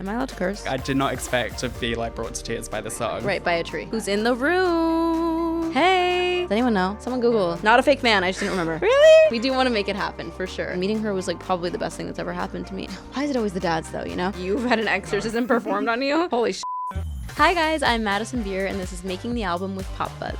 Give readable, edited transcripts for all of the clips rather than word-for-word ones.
Am I allowed to curse? I did not expect to be like brought to tears by the song. Right, by a tree. Who's in the room? Hey! Does anyone know? Someone Google. Not a fake man, I just didn't remember. Really? We do want to make it happen, for sure. Meeting her was like probably the best thing that's ever happened to me. Why is it always the dads though, you know? You've had an exorcism performed on you? Holy shit. Hi guys, I'm Madison Beer and this is Making the Album with Pop Buzz.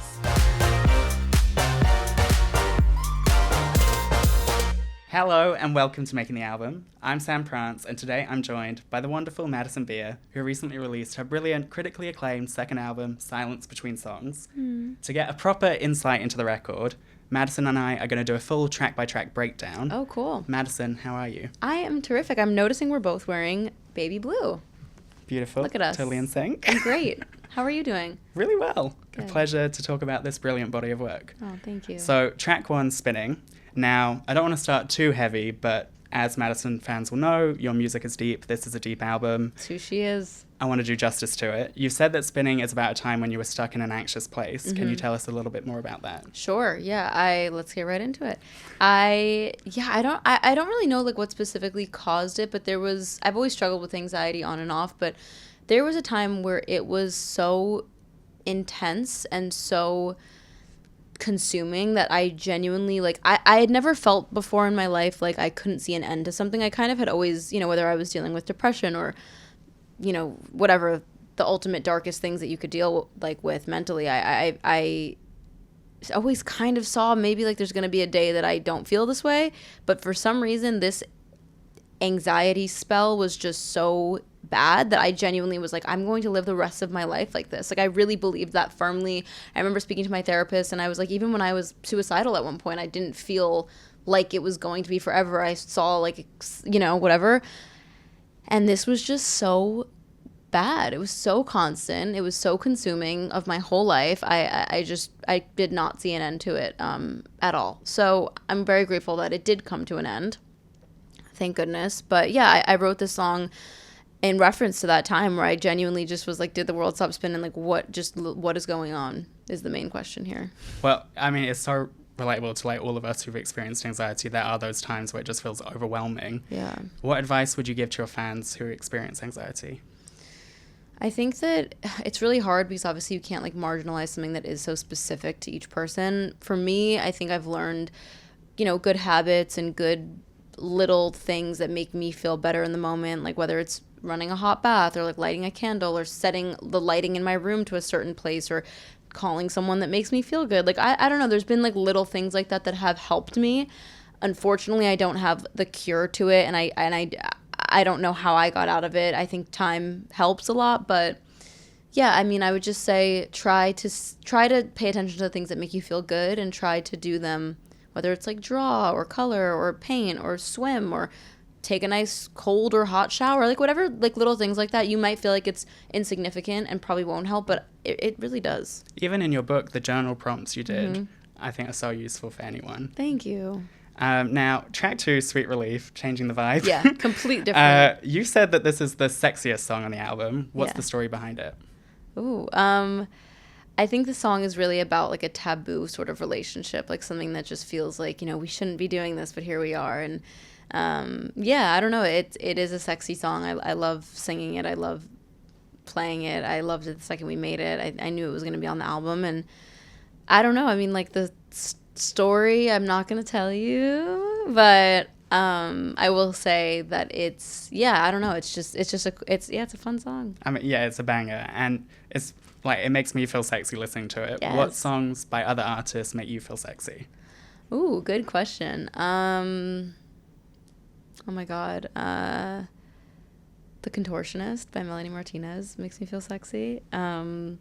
Hello and welcome to Making the Album. I'm Sam Prance and today I'm joined by the wonderful Madison Beer, who recently released her brilliant, critically acclaimed second album, Silence Between Songs. To get a proper insight into the record, Madison and I are going to do a full track-by-track breakdown. Oh, cool. Madison, how are you? I am terrific. I'm noticing we're both wearing baby blue. Beautiful. Look at us. Totally in sync. I'm great. How are you doing? Really well. Good. A pleasure to talk about this brilliant body of work. Oh, thank you. So, track one, Spinning. Now, I don't want to start too heavy, but as Madison fans will know, your music is deep. This is a deep album. That's who she is. I want to do justice to it. You said that Spinning is about a time when you were stuck in an anxious place. Mm-hmm. Can you tell us a little bit more about that? Sure. Yeah. Let's get right into it. I don't really know like what specifically caused it, but I've always struggled with anxiety on and off, but there was a time where it was so intense and so consuming that I genuinely I had never felt before in my life like I couldn't see an end to something. I kind of had always, whether I was dealing with depression or whatever the ultimate darkest things that you could deal with mentally, I always kind of saw maybe like there's going to be a day that I don't feel this way, but for some reason this anxiety spell was just so bad that I genuinely was like, I'm going to live the rest of my life like this. Like, I really believed that firmly. I remember speaking to my therapist and I was like, even when I was suicidal at one point, I didn't feel like it was going to be forever. I saw like, whatever. And this was just so bad. It was so constant. It was so consuming of my whole life. I did not see an end to it at all. So I'm very grateful that it did come to an end. Thank goodness. But yeah, I wrote this song in reference to that time where I genuinely just was like, did the world stop spinning? Like, what is going on is the main question here. Well, I mean, it's so relatable to like all of us who've experienced anxiety. There are those times where it just feels overwhelming. Yeah. What advice would you give to your fans who experience anxiety? I think that it's really hard because obviously you can't like marginalize something that is so specific to each person. For me, I think I've learned, good habits and good little things that make me feel better in the moment, like whether it's running a hot bath or like lighting a candle or setting the lighting in my room to a certain place or calling someone that makes me feel good. Like, I don't know, there's been like little things like that have helped me. Unfortunately, I don't have the cure to it, and I don't know how I got out of it. I think time helps a lot, but yeah, I mean, I would just say try to pay attention to the things that make you feel good and try to do them, whether it's like draw or color or paint or swim or take a nice cold or hot shower, like whatever, like little things like that. You might feel like it's insignificant and probably won't help, but it really does. Even in your book, the journal prompts you did, I think are so useful for anyone. Thank you. Now, track 2, Sweet Relief, changing the vibe. Yeah, complete different. You said that this is the sexiest song on the album. What's the story behind it? Ooh, I think the song is really about like a taboo sort of relationship, like something that just feels like, we shouldn't be doing this, but here we are. And yeah, I don't know. It is a sexy song. I love singing it. I love playing it. I loved it the second we made it. I knew it was going to be on the album. And I don't know. I mean, like the story, I'm not going to tell you, but I will say that I don't know. It's a fun song. I mean, yeah, it's a banger. And it's like, it makes me feel sexy listening to it. Yes. What songs by other artists make you feel sexy? Ooh, good question. Oh my God. The Contortionist by Melanie Martinez makes me feel sexy. I'm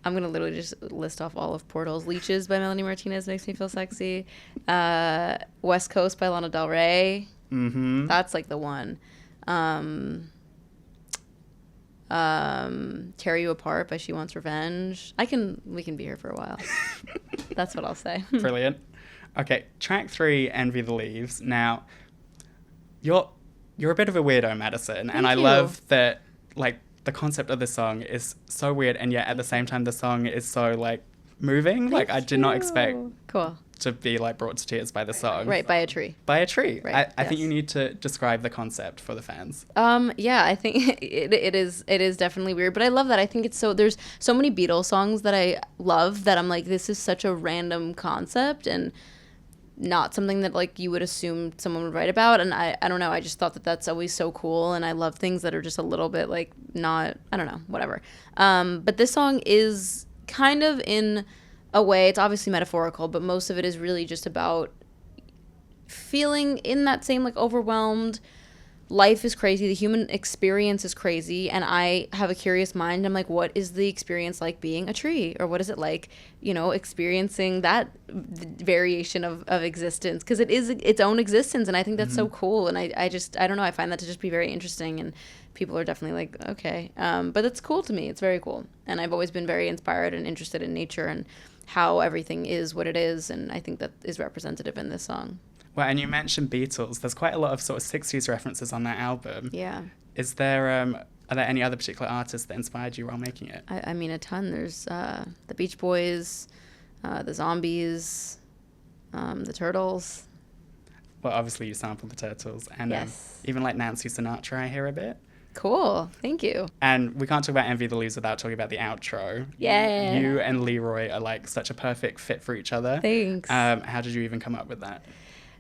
going to literally just list off all of Portal's. Leeches by Melanie Martinez makes me feel sexy. West Coast by Lana Del Rey. Mm-hmm. That's like the one. Tear You Apart by She Wants Revenge. We can be here for a while. That's what I'll say. Brilliant. Okay, track 3, Envy the Leaves. Now, you're a bit of a weirdo, Madison, and I love that, like, the concept of this song is so weird, and yet at the same time the song is so, like, moving. I did not expect to be like brought to tears by the song. Right, by a tree. By a tree. Right, I think you need to describe the concept for the fans. Yeah, I think it is definitely weird, but I love that. I think there's so many Beatles songs that I love that I'm like, this is such a random concept and not something that like you would assume someone would write about. And I don't know, I just thought that that's always so cool, and I love things that are just a little bit like not, I don't know, whatever. But this song is kind of, in a way, it's obviously metaphorical, but most of it is really just about feeling in that same like overwhelmed, life is crazy, the human experience is crazy, and I have a curious mind. I'm like, what is the experience like being a tree, or what is it like, experiencing that variation of existence, because it is its own existence, and I think that's so cool. And I don't know, I find that to just be very interesting, and people are definitely like, okay, but it's cool to me. It's very cool, and I've always been very inspired and interested in nature and how everything is what it is, and I think that is representative in this song. Well, and you mentioned Beatles. There's quite a lot of sort of 60s references on that album. Yeah. Are there any other particular artists that inspired you while making it? I mean, a ton. There's the Beach Boys, the Zombies, the Turtles. Well, obviously you sampled the Turtles. And yes. Even like Nancy Sinatra, I hear a bit. Cool. Thank you. And we can't talk about Envy the Lose without talking about the outro. Yeah. You and Leroy are like such a perfect fit for each other. Thanks. How did you even come up with that?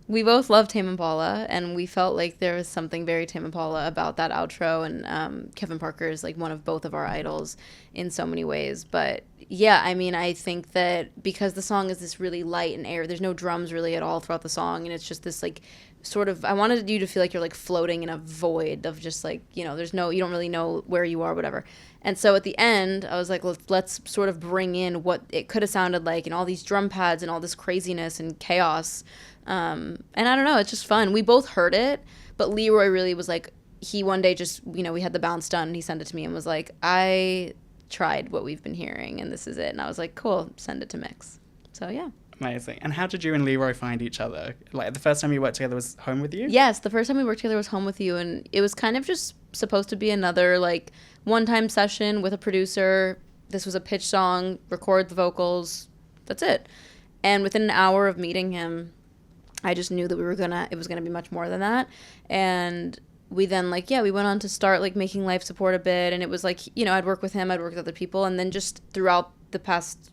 We both loved Tame Impala, and we felt like there was something very Tame Impala about that outro, and Kevin Parker is like one of both of our idols in so many ways. But yeah, I mean, I think that because the song is this really light and air, there's no drums really at all throughout the song, and it's just this like sort of, I wanted you to feel like you're like floating in a void of just like, you don't really know where you are, whatever. And so at the end, I was like, let's sort of bring in what it could have sounded like, and all these drum pads and all this craziness and chaos. And I don't know, it's just fun. We both heard it, but Leroy really was like, he one day just, we had the bounce done, and he sent it to me and was like, I tried what we've been hearing, and this is it. And I was like, cool, send it to mix. So yeah. Amazing. And how did you and Leroy find each other? Like, the first time you worked together was Home With You? Yes, the first time we worked together was Home With You, and it was kind of just supposed to be another like one-time session with a producer. This was a pitch song, record the vocals, that's it. And within an hour of meeting him, I just knew that it was gonna be much more than that. And we then we went on to start like making life support a bit, and it was like, I'd work with him, I'd work with other people, and then just throughout the past,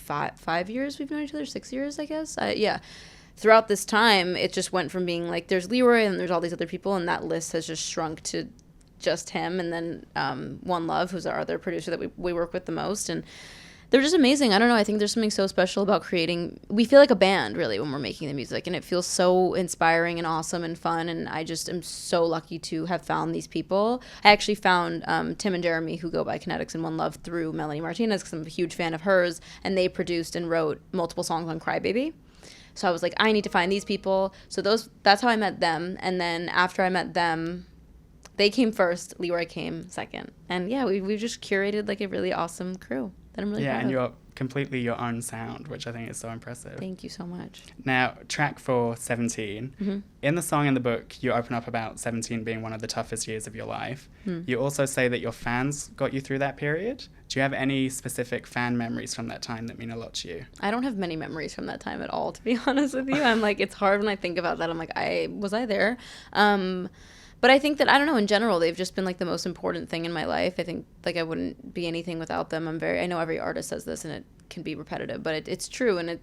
5 years we've known each other, 6 years, I guess. Throughout this time, it just went from being like, there's Leroy and there's all these other people, and that list has just shrunk to just him, and then One Love, who's our other producer that we work with the most, and they're just amazing. I don't know, I think there's something so special about creating, we feel like a band really when we're making the music, and it feels so inspiring and awesome and fun, and I just am so lucky to have found these people. I actually found Tim and Jeremy, who go by Kinetics and One Love, through Melanie Martinez, because I'm a huge fan of hers, and they produced and wrote multiple songs on Crybaby. So I was like, I need to find these people. So that's how I met them, and then after I met them, they came first, Leroy came second, and yeah, we've just curated like a really awesome crew. I'm really proud and of. you're completely your own sound, which I think is so impressive. Thank you so much. Now, track 4, 17. Mm-hmm. In the song and the book, you open up about 17 being one of the toughest years of your life. You also say that your fans got you through that period. Do you have any specific fan memories from that time that mean a lot to you? I don't have many memories from that time at all, to be honest with you. I'm like, it's hard when I think about that. I'm like, was I there? But I think that, I don't know, in general, they've just been like the most important thing in my life. I think like I wouldn't be anything without them. I know every artist says this and it can be repetitive, but it's true. And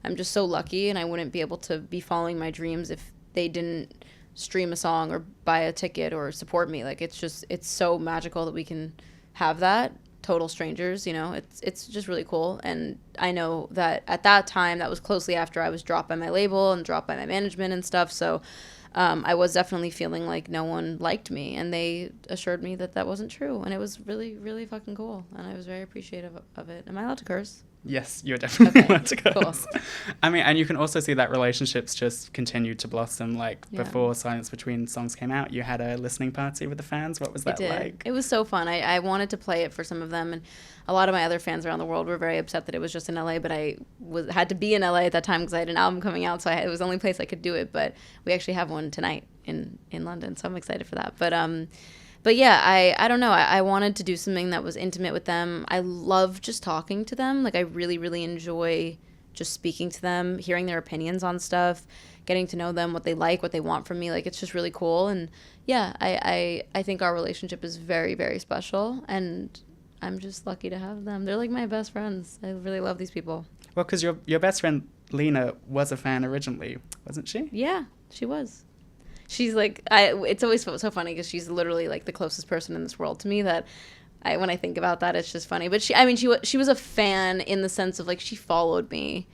I'm just so lucky, and I wouldn't be able to be following my dreams if they didn't stream a song or buy a ticket or support me. Like, it's so magical that we can have that. Total strangers, it's just really cool. And I know that at that time, that was closely after I was dropped by my label and dropped by my management and stuff. So I was definitely feeling like no one liked me, and they assured me that wasn't true, and it was really, really fucking cool, and I was very appreciative of it. Am I allowed to curse? Yes, you're definitely allowed to curse. Cool. I mean, and you can also see that relationships just continued to blossom. Like, before Silence Between songs came out, you had a listening party with the fans. What was that like? It was so fun. I wanted to play it for some of them, and a lot of my other fans around the world were very upset that it was just in LA, but I had to be in LA at that time because I had an album coming out, so it was the only place I could do it. But we actually have one tonight in London, so I'm excited for that. But yeah, I don't know. I wanted to do something that was intimate with them. I love just talking to them. Like, I really, really enjoy just speaking to them, hearing their opinions on stuff, getting to know them, what they like, what they want from me. Like, it's just really cool. And yeah, I think our relationship is very, very special, and I'm just lucky to have them. They're like my best friends. I really love these people. Well, because your best friend Lena was a fan originally, wasn't she? Yeah, she was. She's like, it's always so funny because she's literally like the closest person in this world to me that when I think about that, it's just funny. But she was a fan in the sense of like she followed me,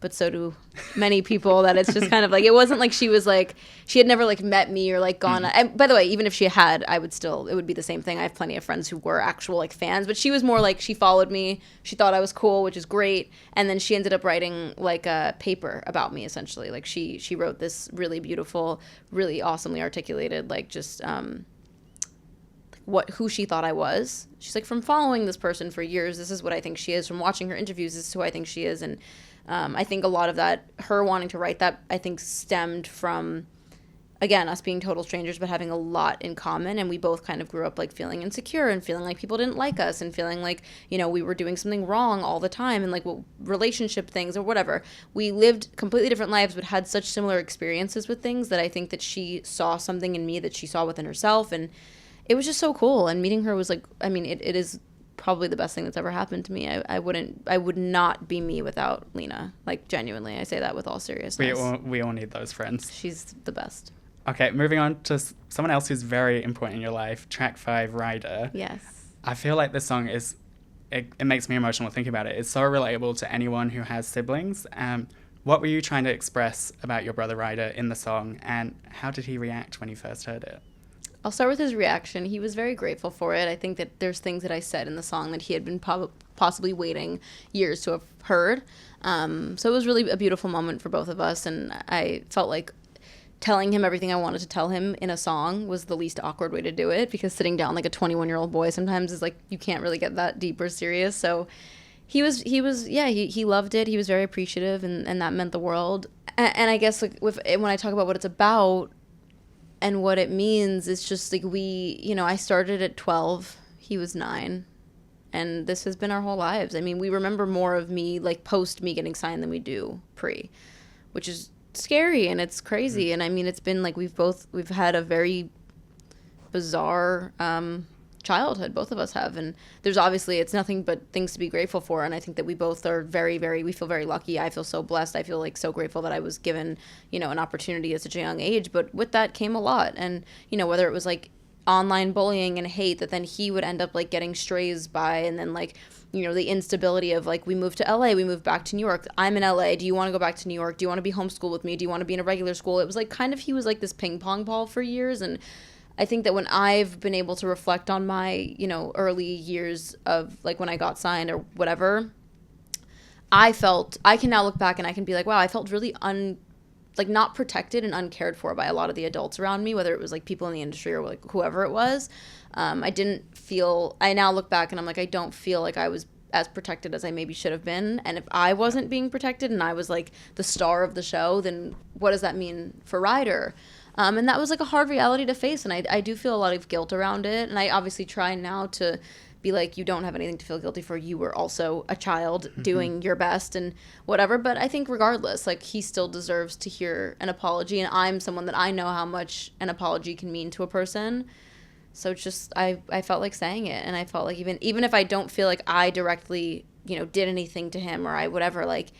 but so do many people, that it's just kind of like, it wasn't like she was like, she had never like met me or like gone. And by the way, even if she had, it would be the same thing. I have plenty of friends who were actual like fans, but she was more like, she followed me. She thought I was cool, which is great. And then she ended up writing like a paper about me, essentially. Like she wrote this really beautiful, really awesomely articulated, like just, who she thought I was. She's like, from following this person for years, this is what I think she is. From watching her interviews, this is who I think she is. And I think a lot of that, her wanting to write that, I think stemmed from, again, us being total strangers, but having a lot in common. And we both kind of grew up like feeling insecure and feeling like people didn't like us and feeling like, you know, we were doing something wrong all the time, and like relationship things or whatever. We lived completely different lives, but had such similar experiences with things that I think that she saw something in me that she saw within herself. And it was just so cool. And meeting her was like, I mean, it is probably the best thing that's ever happened to me. I would not be me without Lena. Like, genuinely, I say that with all seriousness. We all need those friends. She's the best. Okay, moving on to someone else who's very important in your life, track 5, Ryder. Yes. I feel like this song it makes me emotional thinking about it. It's so relatable to anyone who has siblings. What were you trying to express about your brother Ryder in the song, and how did he react when you first heard it? I'll start with his reaction. He was very grateful for it. I think that there's things that I said in the song that he had been possibly waiting years to have heard. So it was really a beautiful moment for both of us, and I felt like telling him everything I wanted to tell him in a song was the least awkward way to do it, because sitting down like a 21-year-old boy sometimes is like, you can't really get that deep or serious. So he loved it. He was very appreciative, and that meant the world. And I guess like when I talk about what it's about and what it means, it's just like I started at 12, he was 9, and this has been our whole lives. I mean, we remember more of me like post me getting signed than we do pre, which is scary and it's crazy. And I mean, it's been like we've had a very bizarre childhood, both of us have, and there's obviously, it's nothing but things to be grateful for. And I think that we both are we feel very lucky. I feel so blessed. I feel like so grateful that I was given, an opportunity at such a young age. But with that came a lot. And, whether it was like online bullying and hate that then he would end up like getting strays by, and then like, the instability of like, we moved to LA, we moved back to New York. I'm in LA. Do you want to go back to New York? Do you want to be homeschooled with me? Do you want to be in a regular school? It was like kind of, he was like this ping pong ball for years. And I think that when I've been able to reflect on my, early years of like when I got signed or whatever, I can now look back and I can be like, wow, I felt really not protected and uncared for by a lot of the adults around me, whether it was like people in the industry or like whoever it was. I now look back and I'm like, I don't feel like I was as protected as I maybe should have been. And if I wasn't being protected and I was like the star of the show, then what does that mean for Ryder? And that was like a hard reality to face. And I do feel a lot of guilt around it. And I obviously try now to be like, you don't have anything to feel guilty for. You were also a child doing your best and whatever. But I think regardless, like, he still deserves to hear an apology. And I'm someone that I know how much an apology can mean to a person. So it's just, I felt like saying it. And I felt like even if I don't feel like I directly, did anything to him or whatever, like,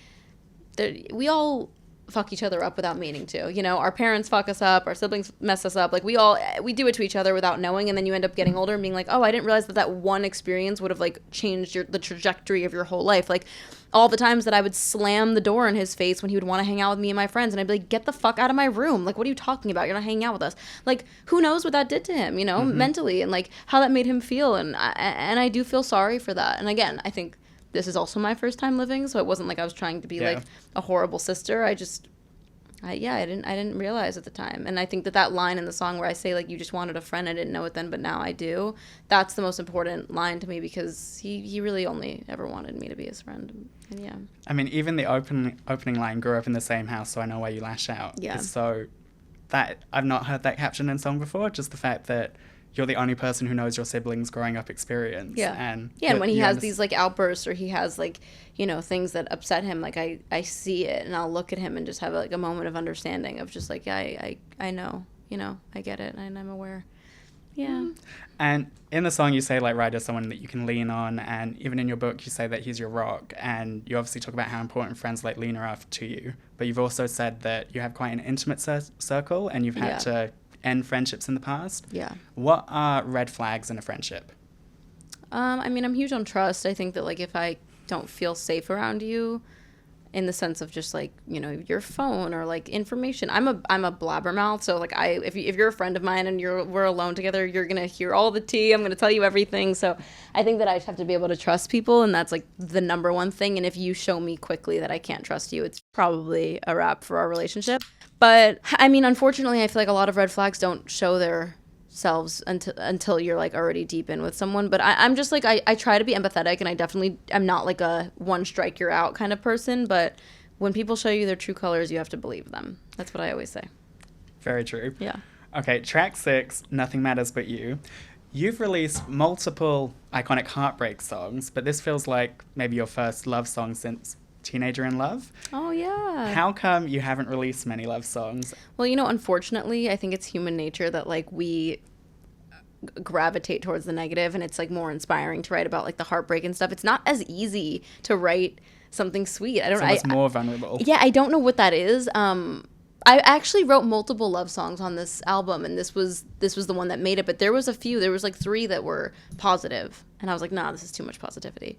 we all fuck each other up without meaning to. Our parents fuck us up, our siblings mess us up. Like, we do it to each other without knowing, and then you end up getting older and being like, oh, I didn't realize that one experience would have like changed the trajectory of your whole life. Like, all the times that I would slam the door in his face when he would want to hang out with me and my friends, and I'd be like, get the fuck out of my room. Like, what are you talking about? You're not hanging out with us. Like, who knows what that did to him, mentally, and like how that made him feel. And I do feel sorry for that. And again, I think this is also my first time living, so it wasn't like I was trying to be like a horrible sister. I didn't realize at the time. And I think that line in the song where I say, like, you just wanted a friend, I didn't know it then, but now I do, that's the most important line to me, because he really only ever wanted me to be his friend. And yeah. I mean, even the opening line, grew up in the same house, so I know why you lash out. Yeah. So that, I've not heard that caption in song before, just the fact that you're the only person who knows your siblings' growing up experience. Yeah. And and when he has these, like, outbursts or he has, like, you know, things that upset him, like, I see it and I'll look at him and just have, like, a moment of understanding of just, like, yeah, I know, you know, I get it and I'm aware. Yeah. And in the song, you say, like, Ryder's someone that you can lean on, and even in your book, you say that he's your rock, and you obviously talk about how important friends like Lena are to you, but you've also said that you have quite an intimate circle, and you've had to end friendships in the past. Yeah. What are red flags in a friendship? I mean, I'm huge on trust. I think that, like, if I don't feel safe around you, in the sense of just, like, you know, your phone or, like, information. I'm a blabbermouth, so, like, if you're a friend of mine and we're alone together, you're gonna hear all the tea. I'm gonna tell you everything. So I think that I just have to be able to trust people, and that's, like, the number one thing. And if you show me quickly that I can't trust you, it's probably a wrap for our relationship. But I mean, unfortunately, I feel like a lot of red flags don't show their selves until you're, like, already deep in with someone. But I'm just, like, I try to be empathetic, and I'm not, like, a one strike you're out kind of person, but when people show you their true colors, you have to believe them. That's what I always say. Very true. Yeah. Okay, track 6, Nothing Matters But You. You've released multiple iconic heartbreak songs, but this feels like maybe your first love song since Teenager in Love. Oh, yeah. How come you haven't released many love songs? Well, you know, unfortunately, I think it's human nature that, like, we gravitate towards the negative, and it's, like, more inspiring to write about, like, the heartbreak and stuff. It's not as easy to write something sweet. It's more vulnerable. Yeah, I don't know what that is. I actually wrote multiple love songs on this album, and this was the one that made it, but there was 3 that were positive, and I was like, nah, this is too much positivity.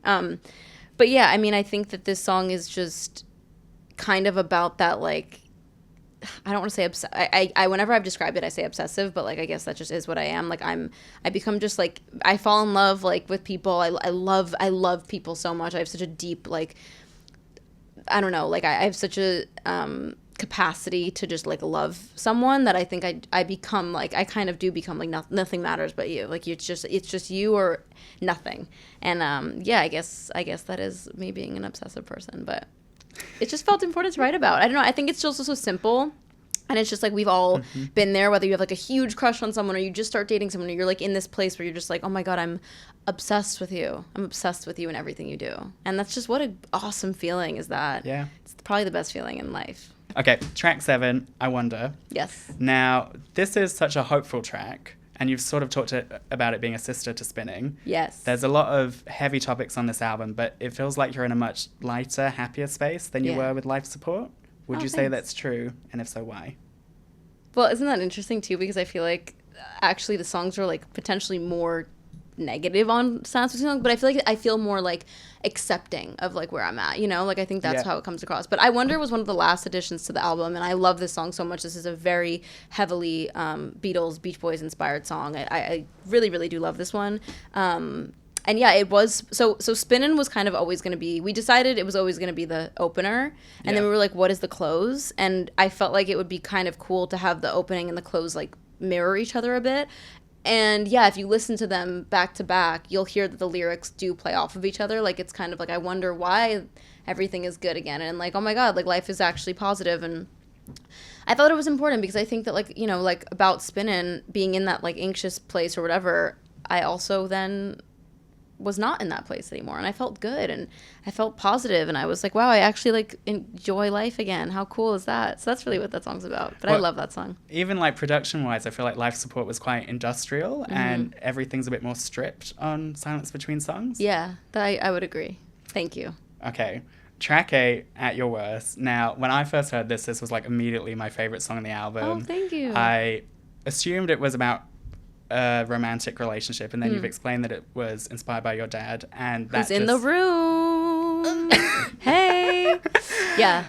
But yeah, I mean, I think that this song is just kind of about that, like, I don't want to say I whenever I've described it, I say obsessive, but, like, I guess that just is what I am. Like, I become just, like, I fall in love, like, with people. I love people so much. I have such a deep, like, I don't know, like, I have such a capacity to just, like, love someone that I think I become, like, I kind of do become, like, nothing matters but you. Like, it's just you or nothing. And yeah, I guess that is me being an obsessive person, but it just felt important to write about. I don't know, I think it's just so simple, and it's just, like, we've all been there, whether you have, like, a huge crush on someone or you just start dating someone, or you're, like, in this place where you're just like, oh my god, I'm obsessed with you and everything you do. And that's just, what an awesome feeling is that. Yeah, it's probably the best feeling in life. Okay, track 7, I Wonder. Yes. Now, this is such a hopeful track, and you've sort of talked about it being a sister to Spinning. Yes. There's a lot of heavy topics on this album, but it feels like you're in a much lighter, happier space than you were with Life Support. Would you say that's true? And if so, why? Well, isn't that interesting, too? Because I feel like, actually, the songs are, like, potentially more negative on Silence Between Songs, but I feel like I feel more, like, accepting of, like, where I'm at, you know? Like, I think that's how it comes across. But I Wonder was one of the last additions to the album, and I love this song so much. This is a very heavily Beatles, Beach Boys inspired song. I really, really do love this one. And yeah, it was, so Spinnin' was kind of always going to be, we decided it was always going to be the opener, and then we were like, what is the close? And I felt like it would be kind of cool to have the opening and the close, like, mirror each other a bit. And yeah, if you listen to them back to back, you'll hear that the lyrics do play off of each other. Like, it's kind of like, I wonder why everything is good again. And, like, oh my god, like, life is actually positive. And I thought it was important because I think that, like, you know, like, about Spinnin', being in that, like, anxious place or whatever, I also then was not in that place anymore, and I felt good, and I felt positive, and I was like, wow, I actually, like, enjoy life again. How cool is that? So that's really what that song's about. But I love that song. Even, like, production wise, I feel like Life Support was quite industrial, and everything's a bit more stripped on Silence Between Songs. Yeah, I would agree. Thank you. Okay, track 8, At Your Worst. Now, when I first heard this was, like, immediately my favorite song on the album. Oh, thank you. I assumed it was about a romantic relationship, and then you've explained that it was inspired by your dad, and that's in the room. Hey. Yeah.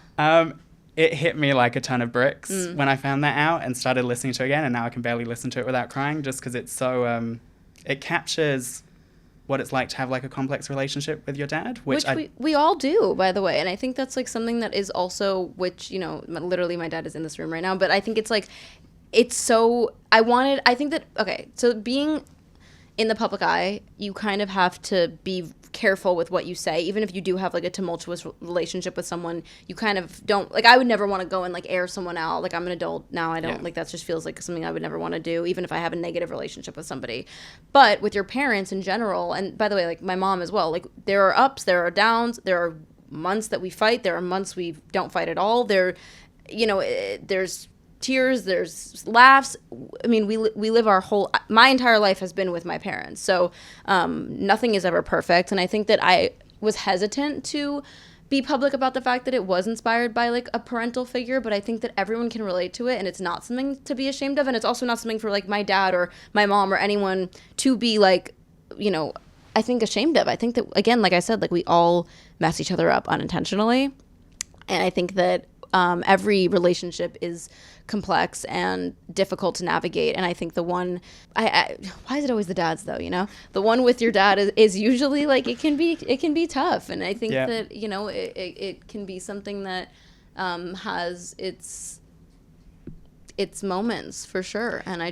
It hit me like a ton of bricks when I found that out and started listening to it again, and now I can barely listen to it without crying, just because it's so it captures what it's like to have, like, a complex relationship with your dad, which we all do, by the way. And I think that's, like, something that is also, which, you know, literally my dad is in this room right now, but I think it's, like, it's so, I think that, okay, so being in the public eye, you kind of have to be careful with what you say. Even if you do have like a tumultuous relationship with someone, you kind of don't, like, I would never want to go and like air someone out. Like, I'm an adult now. I don't like, that just feels like something I would never want to do, even if I have a negative relationship with somebody. But with your parents in general, and by the way, like my mom as well, like there are ups, there are downs, there are months that we fight, there are months we don't fight at all. There's tears, there's laughs. I mean, we live my entire life has been with my parents. So nothing is ever perfect. And I think that I was hesitant to be public about the fact that it was inspired by like a parental figure, but I think that everyone can relate to it, and it's not something to be ashamed of. And it's also not something for like my dad or my mom or anyone to be like, I think ashamed of. I think that, again, like I said, like we all mess each other up unintentionally. And I think that every relationship is complex and difficult to navigate. And I think the one, why is it always the dads though? The one with your dad is usually like, it can be tough. And I think that, it can be something that has its moments for sure. And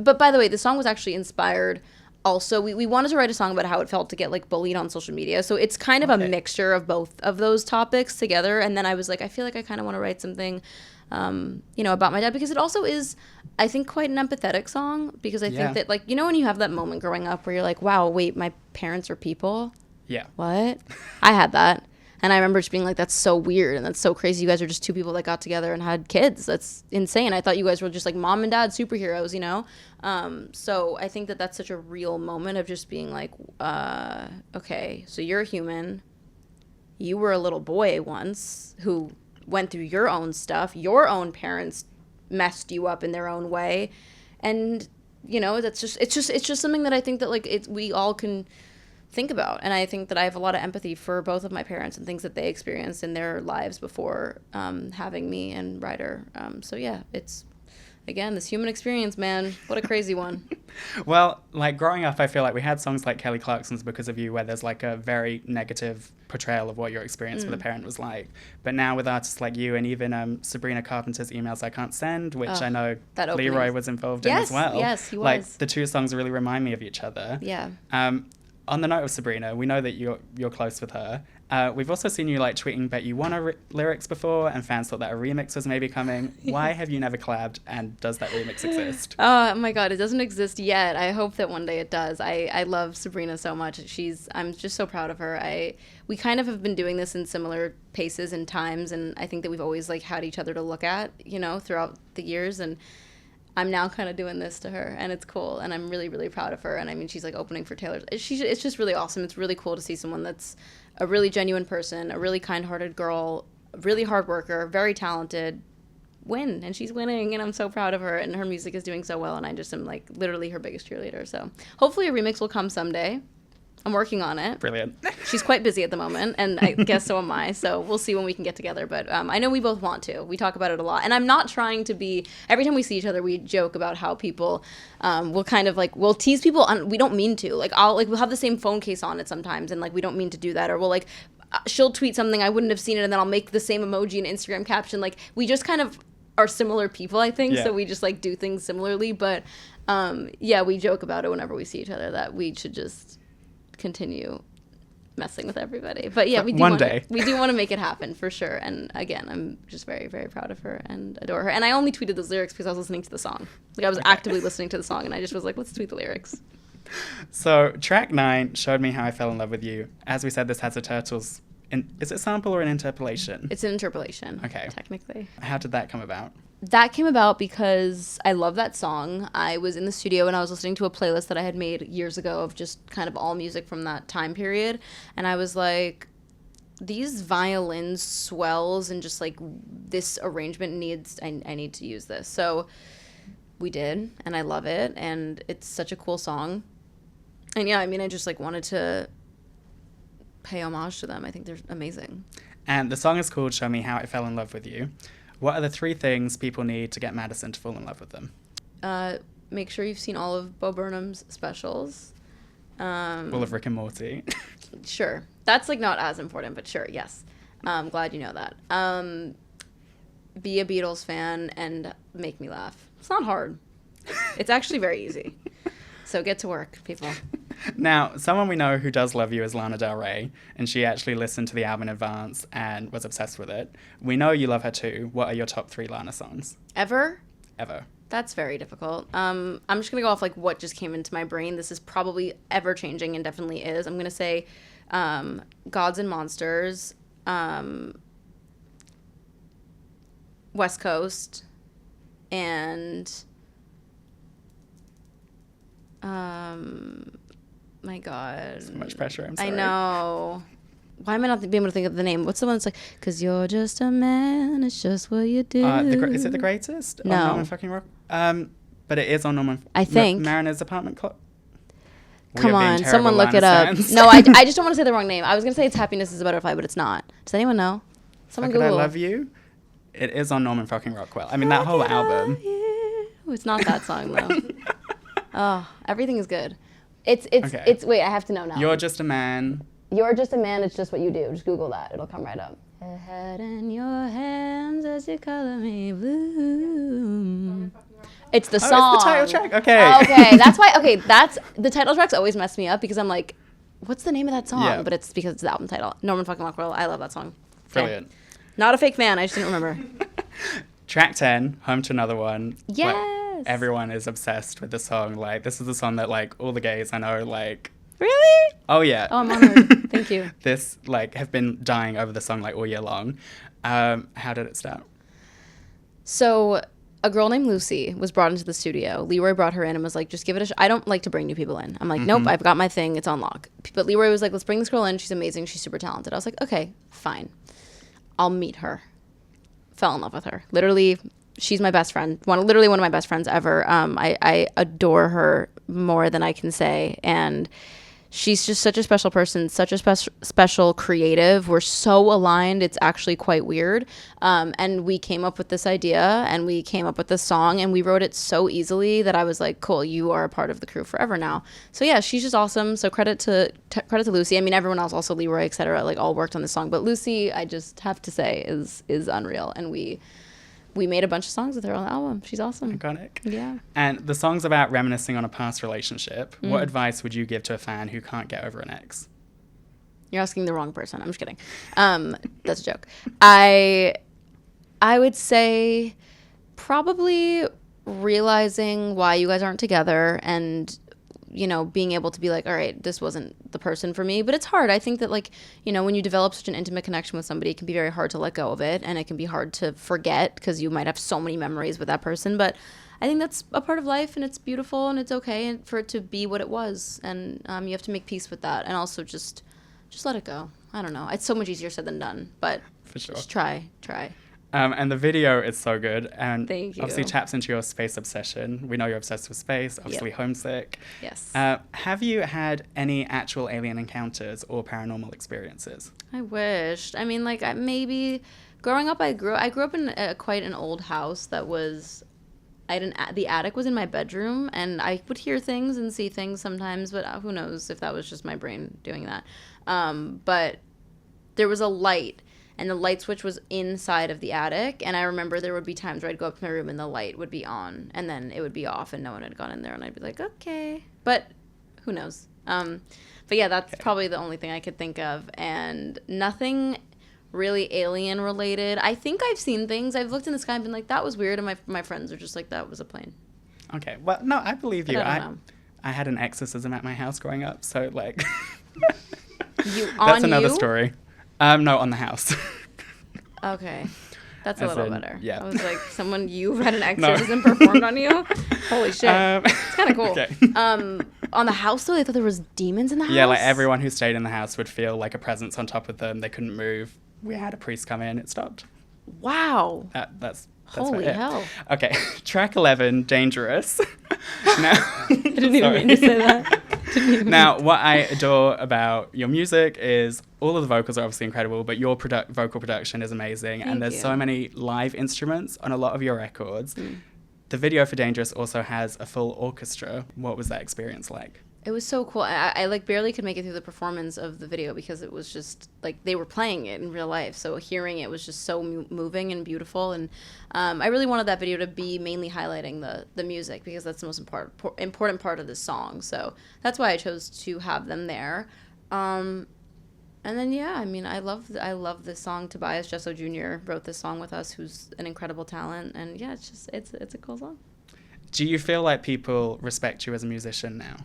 but by the way, the song was actually inspired. Also, we wanted to write a song about how it felt to get like bullied on social media. So it's kind of a mixture of both of those topics together. And then I was like, I feel like I kind of want to write something, about my dad, because it also is, I think, quite an empathetic song, because I think that, like, when you have that moment growing up where you're like, wow, wait, my parents are people? Yeah. What? I had that. And I remember just being like, that's so weird and that's so crazy. You guys are just two people that got together and had kids. That's insane. I thought you guys were just like mom and dad superheroes, So I think that that's such a real moment of just being like, okay, so you're a human. You were a little boy once who went through your own stuff. Your own parents messed you up in their own way. And, it's just something that I think that like we all can think about. And I think that I have a lot of empathy for both of my parents and things that they experienced in their lives before having me and Ryder. So yeah, it's, again, this human experience, man. What a crazy one. Well, like growing up, I feel like we had songs like Kelly Clarkson's Because of You, where there's like a very negative portrayal of what your experience with a parent was like. But now with artists like you, and even Sabrina Carpenter's Emails I Can't Send, which I know Leroy was involved in as well. Yes, he was. Like the two songs really remind me of each other. Yeah. On the note of Sabrina, we know that you're close with her. We've also seen you like tweeting Bet You Wanna lyrics before, and fans thought that a remix was maybe coming. Why have you never collabed, and does that remix exist? Oh my God, it doesn't exist yet. I hope that one day it does. I love Sabrina so much. I'm just so proud of her. We kind of have been doing this in similar paces and times, and I think that we've always like had each other to look at, throughout the years, and I'm now kind of doing this to her, and it's cool, and I'm really, really proud of her. And I mean, she's like opening for Taylor. It's just really awesome. It's really cool to see someone that's a really genuine person, a really kind-hearted girl, a really hard worker, very talented, win. And she's winning, and I'm so proud of her, and her music is doing so well, and I just am like literally her biggest cheerleader. So hopefully a remix will come someday. I'm working on it. Brilliant. She's quite busy at the moment, and I guess so am I. So we'll see when we can get together. But I know we both want to. We talk about it a lot. And I'm not trying to be, every time we see each other, we joke about how people will kind of like, we'll tease people. We don't mean to. Like, we'll have the same phone case on it sometimes, and like, we don't mean to do that. Or we'll like, she'll tweet something, I wouldn't have seen it, and then I'll make the same emoji and Instagram caption. Like, we just kind of are similar people, I think. Yeah. So we just like do things similarly. But we joke about it whenever we see each other, that we should just continue messing with everybody. But yeah, we do want to make it happen for sure. And again, I'm just very, very proud of her and adore her. And I only tweeted those lyrics because I was listening to the song. Like, I was actively listening to the song, and I just was like, let's tweet the lyrics. So track 9, Showed Me How I Fell in Love with You. As we said, this has a Turtles. Is it sample or an interpolation? It's an interpolation. Okay. Technically. How did that come about? That came about because I love that song. I was in the studio and I was listening to a playlist that I had made years ago of just kind of all music from that time period. And I was like, these violin swells and just like this arrangement I need to use this. So we did, and I love it. And it's such a cool song. And yeah, I mean, I just like wanted to pay homage to them. I think they're amazing. And the song is called Show Me How I Fell in Love with You. What are the 3 things people need to get Madison to fall in love with them? Make sure you've seen all of Bo Burnham's specials. All of Rick and Morty. Sure. That's like not as important, but sure, yes. I'm glad you know that. Be a Beatles fan and make me laugh. It's not hard. It's actually very easy. So get to work, people. Now, someone we know who does love you is Lana Del Rey, and she actually listened to the album in advance and was obsessed with it. We know you love her too. What are your top 3 Lana songs? Ever? Ever. That's very difficult. I'm just going to go off like what just came into my brain. This is probably ever changing and definitely is. I'm going to say Gods and Monsters, West Coast, and my God. So much pressure, I'm sorry. I know. Why am I not being able to think of the name? What's the one that's like, 'cause you're just a man, it's just what you do. Is it The Greatest? No. On Norman fucking Rock? But it is on Norman. I think. Mariner's Apartment Clock? Come on, someone look it up. No, I just don't want to say the wrong name. I was going to say it's Happiness is a Butterfly, but it's not. Does anyone know? Someone Could Google. I Love You? It is on Norman fucking Rockwell. I mean, that whole album. It's not that song, though. Oh, everything is good. It's wait, I have to know now. You're just a man. You're just a man, it's just what you do. Just Google that. It'll come right up. A head in your hands as you color me blue. It's the song. It's the title track. Okay. Okay, that's why. Okay, that's the title tracks always mess me up because I'm like, what's the name of that song? Yeah. But it's because it's the album title. Norman fucking Rockwell. I love that song. Brilliant. Okay. Not a fake fan. I just didn't remember. Track 10, Home to Another One. Yes. Like, everyone is obsessed with the song. Like, this is the song that, like, all the gays I know, like... Really? Oh, yeah. Oh, I'm honored. Thank you. This, like, have been dying over the song, like, all year long. How did it start? So, a girl named Lucy was brought into the studio. Leroy brought her in and was like, just give it a I don't like to bring new people in. I'm like, nope, I've got my thing. It's on lock. But Leroy was like, let's bring this girl in. She's amazing. She's super talented. I was like, okay, fine. I'll meet her. Fell in love with her. Literally, she's my best friend. Literally one of my best friends ever. I adore her more than I can say. And she's just such a special person, such a special creative. We're so aligned. It's actually quite weird. And we came up with this idea and we came up with this song and we wrote it so easily that I was like, cool, you are a part of the crew forever now. So yeah, she's just awesome. So credit to Lucy. I mean, everyone else, also Leroy, et cetera, like all worked on this song. But Lucy, I just have to say, is unreal. And we made a bunch of songs with her on the album. She's awesome. Iconic. Yeah. And the song's about reminiscing on a past relationship. What advice would you give to a fan who can't get over an ex? You're asking the wrong person. I'm just kidding. That's a joke. I would say probably realizing why you guys aren't together and, you know, being able to be like, all right, this wasn't the person for me. But it's hard. I think that, like, you know, when you develop such an intimate connection with somebody, it can be very hard to let go of it. And it can be hard to forget because you might have so many memories with that person. But I think that's a part of life and it's beautiful and it's okay for it to be what it was. And you have to make peace with that. And also just let it go. I don't know. It's so much easier said than done. But For sure. just try. And the video is so good and Thank you. obviously taps into your space obsession. We know you're obsessed with space, obviously homesick. Yes. Have you had any actual alien encounters or paranormal experiences? I wished. I mean, like, maybe growing up, I grew up in quite an old house that was, the attic was in my bedroom, and I would hear things and see things sometimes, but who knows if that was just my brain doing that. But there was a light, and the light switch was inside of the attic, and I remember there would be times where I'd go up to my room and the light would be on, and then it would be off, and no one had gone in there, and I'd be like, okay. But who knows? But yeah, that's probably the only thing I could think of, and nothing really alien related. I think I've seen things. I've looked in the sky and been like, that was weird, and my friends are just like, that was a plane. Okay, well, no, I believe you. I don't know. I had an exorcism at my house growing up, so, like... That's another story. No, on the house. Okay. That's a little better. Yeah. I was like, you've had an exorcism performed on you? Holy shit. It's kind of cool. Okay. On the house, though, they thought there was demons in the house? Yeah, like everyone who stayed in the house would feel like a presence on top of them. They couldn't move. We had a priest come in. It stopped. Wow. That's Holy hell. Okay, track 11, Dangerous. Now, I didn't even mean to say that. Now, what I adore about your music is all of the vocals are obviously incredible, but your vocal production is amazing. Thank and there's you. so many live instruments on a lot of your records. The video for Dangerous also has a full orchestra. What was that experience like? It was so cool. I like barely could make it through the performance of the video because it was just like they were playing it in real life. So hearing it was just so moving and beautiful. And I really wanted that video to be mainly highlighting the music because that's the most important part of this song. So that's why I chose to have them there. And then I mean I love this song. Tobias Jesso Jr. wrote this song with us, who's an incredible talent. And yeah, it's a cool song. Do you feel like people respect you as a musician now?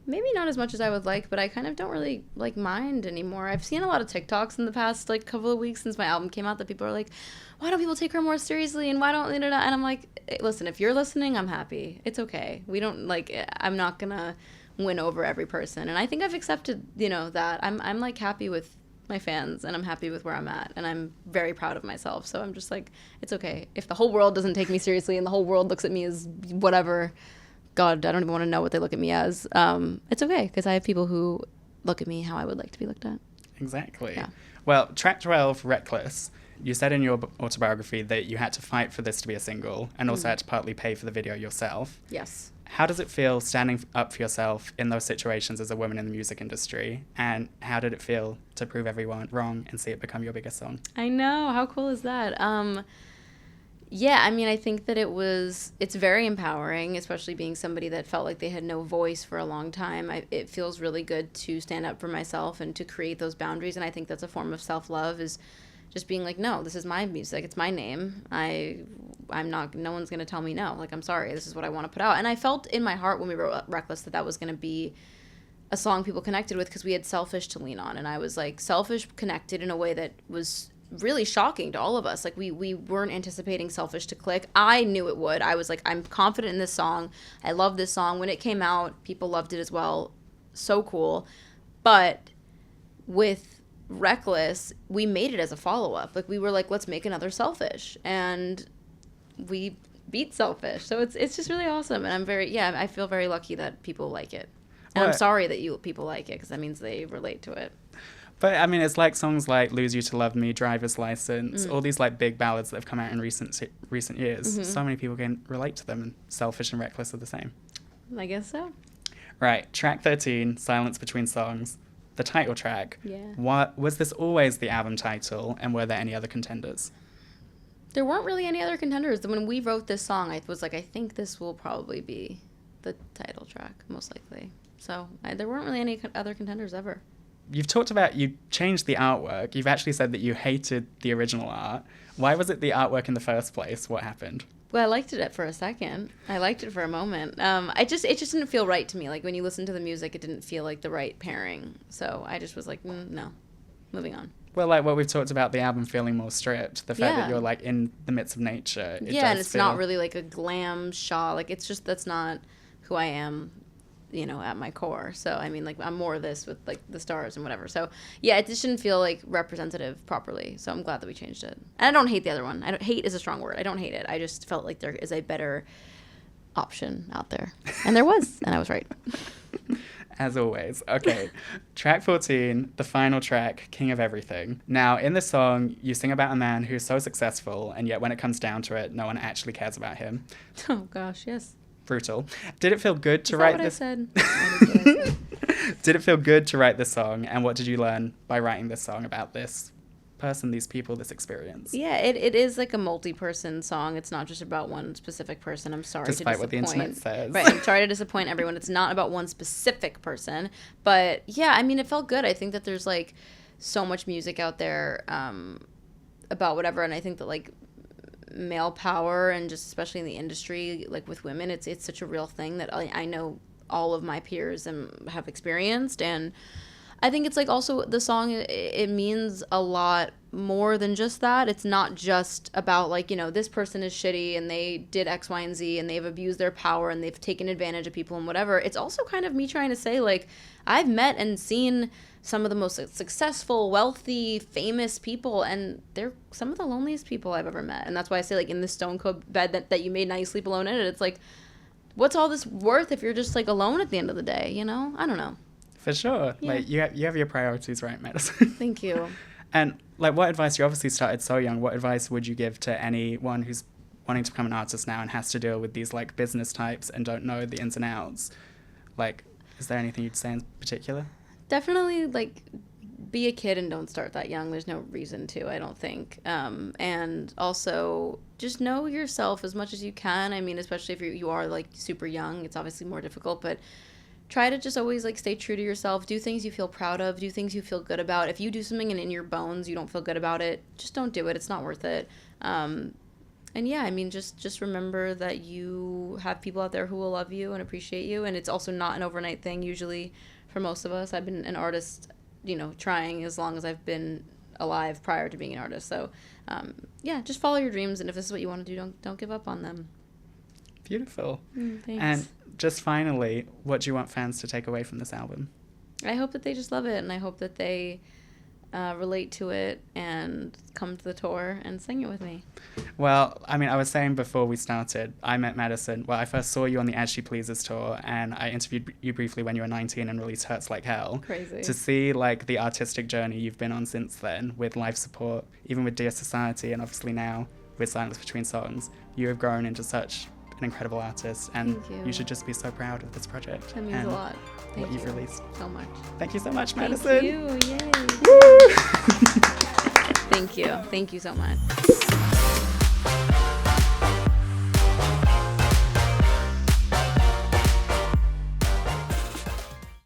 Maybe not as much as I would like, but I kind of don't really like mind anymore. I've seen a lot of TikToks in the past like couple of weeks since my album came out that people are like, why don't people take her more seriously and why don't they? And I'm like, listen, if you're listening, I'm happy. It's okay. We don't like. I'm not gonna win over every person, and I think I've accepted that. I'm like happy with my fans and I'm happy with where I'm at and I'm very proud of myself. So I'm just like, it's okay if the whole world doesn't take me seriously and the whole world looks at me as whatever. God, I don't even want to know what they look at me as. It's okay, because I have people who look at me how I would like to be looked at. Exactly. Yeah. Well, track 12, Reckless, you said in your autobiography that you had to fight for this to be a single and also had to partly pay for the video yourself. Yes. How does it feel standing up for yourself in those situations as a woman in the music industry? And how did it feel to prove everyone wrong and see it become your biggest song? I know. How cool is that? Yeah, I mean, I think that it's very empowering, especially being somebody that felt like they had no voice for a long time. It feels really good to stand up for myself and to create those boundaries. And I think that's a form of self-love, is just being like, no, this is my music. It's my name. I'm not, no one's going to tell me no. Like, I'm sorry. This is what I want to put out. And I felt in my heart when we wrote Reckless that was going to be a song people connected with because we had Selfish to lean on. And I was like, Selfish connected in a way that was really shocking to all of us. Like we weren't anticipating Selfish to click. I knew it would. I was like, I'm confident in this song. I love this song. When it came out, people loved it as well. So cool. But with Reckless, we made it as a follow-up. Like we were like, let's make another Selfish. And we beat Selfish. So it's just really awesome. And I feel very lucky that people like it. And I'm sorry that people like it because that means they relate to it. But, I mean, it's like songs like Lose You to Love Me, Driver's License, all these, like, big ballads that have come out in recent years. Mm-hmm. So many people can relate to them, and Selfish and Reckless are the same. I guess so. Right, track 13, Silence Between Songs, the title track. Yeah. Was this always the album title, and were there any other contenders? There weren't really any other contenders. When we wrote this song, I was like, I think this will probably be the title track, most likely. So there weren't really any other contenders ever. You've talked about you changed the artwork. You've actually said that you hated the original art. Why was it the artwork in the first place? What happened? Well, I liked it for a second. I liked it for a moment. It just didn't feel right to me. Like when you listen to the music, it didn't feel like the right pairing. So I just was like, no, moving on. Well, like what we've talked about, the album feeling more stripped, the fact that you're like in the midst of nature. And it's not really like a glam shot. Like it's just, that's not who I am, at my core. So, I mean, like, I'm more of this with, like, the stars and whatever. So, yeah, it just didn't feel, like, representative properly. So I'm glad that we changed it. And I don't hate the other one. Hate is a strong word. I don't hate it. I just felt like there is a better option out there. And there was. And I was right. As always. Okay. Track 14, the final track, King of Everything. Now, in this song, you sing about a man who's so successful, and yet when it comes down to it, no one actually cares about him. Oh, gosh, yes. Brutal. Did it feel good to write this? I said. Did it feel good to write this song? And what did you learn by writing this song about this person, these people, this experience? Yeah, it is like a multi-person song. It's not just about one specific person. I'm sorry Despite to disappoint. what the internet says. Right, I'm sorry to disappoint everyone. It's not about one specific person. But yeah, I mean, it felt good. I think that there's like so much music out there about whatever. And I think that like male power and just especially in the industry, like with women, it's such a real thing that I know all of my peers have experienced. And I think it's like also the song, it means a lot more than just that. It's not just about like, this person is shitty and they did X, Y, and Z and they've abused their power and they've taken advantage of people and whatever. It's also kind of me trying to say like, I've met and seen some of the most successful, wealthy, famous people, and they're some of the loneliest people I've ever met. And that's why I say, like, in this stone cold bed that you made, now you sleep alone in it, it's like, what's all this worth if you're just, like, alone at the end of the day, I don't know. For sure. Yeah. Like, you have your priorities right, Madison. Thank you. And, like, what advice, you obviously started so young, what advice would you give to anyone who's wanting to become an artist now and has to deal with these, like, business types and don't know the ins and outs? Like, Is there anything you'd say in particular? Definitely, like, be a kid and don't start that young. There's no reason to, I don't think. And also, just know yourself as much as you can. I mean, especially if you are, like, super young, it's obviously more difficult, but try to just always, like, stay true to yourself. Do things you feel proud of. Do things you feel good about. If you do something and in your bones you don't feel good about it, just don't do it. It's not worth it. And yeah, I mean, just remember that you have people out there who will love you and appreciate you, and it's also not an overnight thing usually for most of us. I've been an artist, you know, trying as long as I've been alive prior to being an artist. So, yeah, just follow your dreams, and if this is what you want to do, don't give up on them. Beautiful. Thanks. And just finally, what do you want fans to take away from this album? I hope that they just love it, and I hope that they relate to it and come to the tour and sing it with me. Well, I mean, I was saying before we started, I met Madison. Well, I first saw you on the As She Pleases tour, and I interviewed you briefly when you were 19 and released Hurts Like Hell. Crazy. To see, like, the artistic journey you've been on since then, with life support, even with Dear Society, and obviously now with Silence Between Songs, you have grown into such an incredible artist, and you should just be so proud of this project. That means a lot. What you've released. So much. Thank you so much, Madison. Thank you. Yay. Woo! Thank you. Thank you so much.